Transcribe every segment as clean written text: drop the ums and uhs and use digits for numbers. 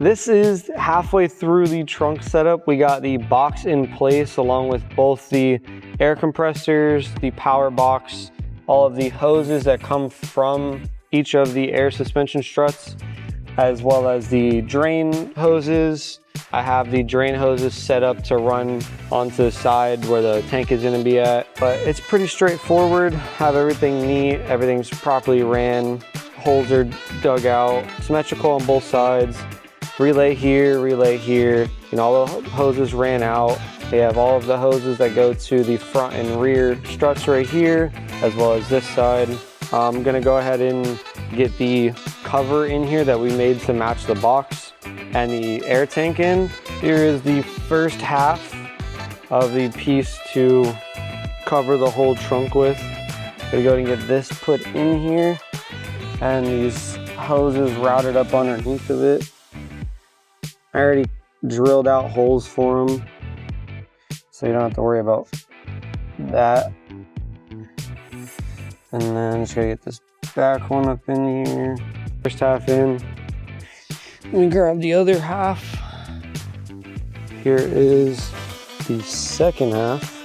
This is halfway through the trunk setup. We got the box in place along with both the air compressors, the power box, all of the hoses that come from each of the air suspension struts, as well as the drain hoses. I have the drain hoses set up to run onto the side where the tank is gonna be at. But it's pretty straightforward. Have everything neat, everything's properly ran, holes are dug out, symmetrical on both sides. Relay here, and all the hoses ran out. They have all of the hoses that go to the front and rear struts right here, as well as this side. I'm gonna go ahead and get the cover in here that we made to match the box and the air tank in. Here is the first half of the piece to cover the whole trunk with. Gonna go ahead and get this put in here, and these hoses routed up underneath of it. I already drilled out holes for them, so you don't have to worry about that. And then just gotta get this back one up in here. First half in. Let me grab the other half. Here is the second half.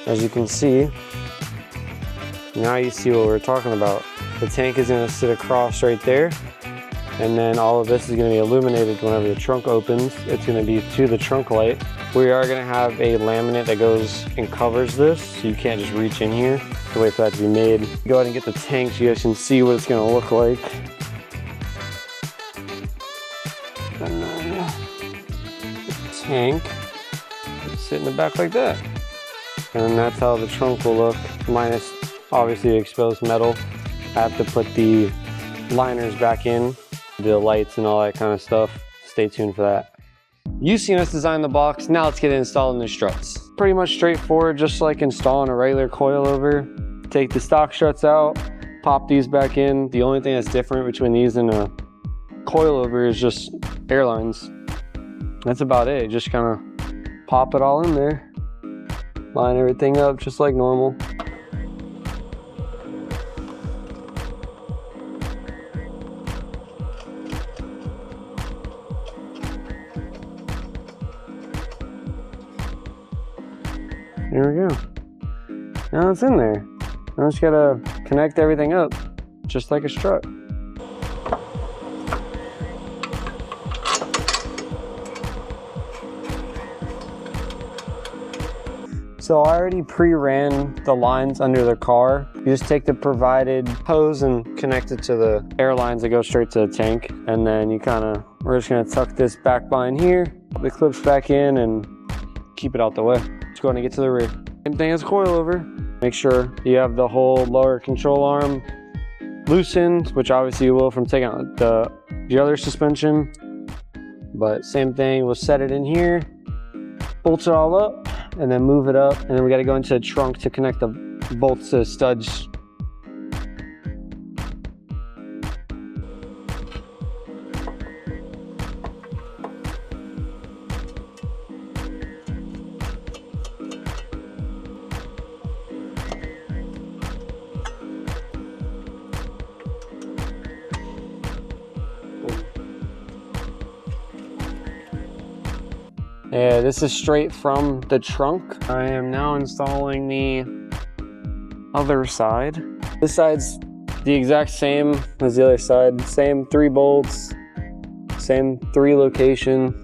As you can see, now you see what we're talking about. The tank is gonna sit across right there. And then all of this is going to be illuminated whenever the trunk opens. It's going to be to the trunk light. We are going to have a laminate that goes and covers this, so you can't just reach in here. To wait for that to be made. Go ahead and get the tank so you guys can see what it's going to look like. And then the tank will sit in the back like that. And that's how the trunk will look, minus obviously the exposed metal. I have to put the liners back in, the lights and all that kind of stuff. Stay tuned for that. You've seen us design the box, now let's get it installed in the struts. Pretty much straightforward, just like installing a regular coilover. Take the stock struts out, pop these back in. The only thing that's different between these and a coilover is just air lines. That's about it, just kind of pop it all in there. Line everything up just like normal. There we go. Now it's in there. Now I just gotta connect everything up, just like a strut. So I already pre-ran the lines under the car. You just take the provided hose and connect it to the air lines that go straight to the tank. And then we're just gonna tuck this back behind here, the clips back in, and keep it out the way. Let's go ahead and get to the rear. Same thing as coilover. Make sure you have the whole lower control arm loosened, which obviously you will from taking out the other suspension. But same thing, we'll set it in here, bolt it all up, and then move it up. And then we gotta go into the trunk to connect the bolts to the studs. Yeah, this is straight from the trunk. I am now installing the other side. This side's the exact same as the other side. Same 3 bolts, same 3 location.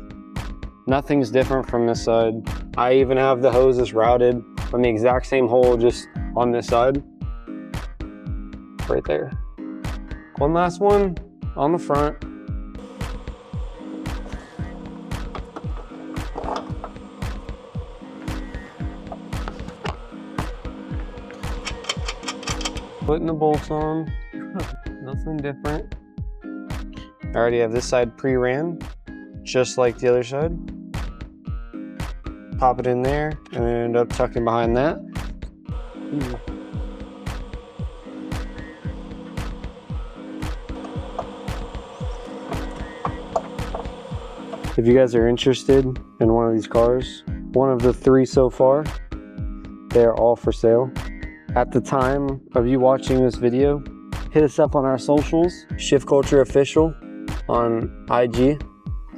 Nothing's different from this side. I even have the hoses routed on the exact same hole, just on this side. Right there. One last one on the front. Putting the bolts on, nothing different. I already have this side pre-ran, just like the other side. Pop it in there, and then end up tucking behind that. If you guys are interested in one of these cars, one of the 3 so far, they are all for sale. At the time of you watching this video, hit us up on our socials, Shift Culture Official on IG,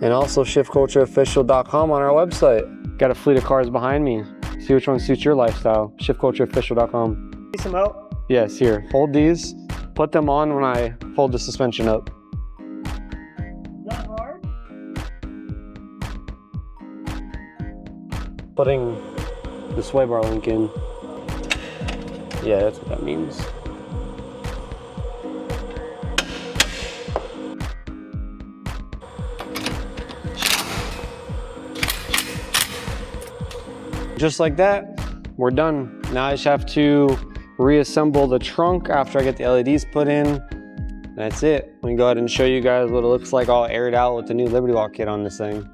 And also shiftcultureofficial.com on our website. Got a fleet of cars behind me. See which one suits your lifestyle. shiftcultureofficial.com. Need some help? Yes, here. Hold these. Put them on when I fold the suspension up. Not hard? Putting the sway bar link in. Yeah, that's what that means. Just like that, we're done. Now I just have to reassemble the trunk after I get the LEDs put in. That's it. Let me go ahead and show you guys what it looks like all aired out with the new Liberty Walk kit on this thing.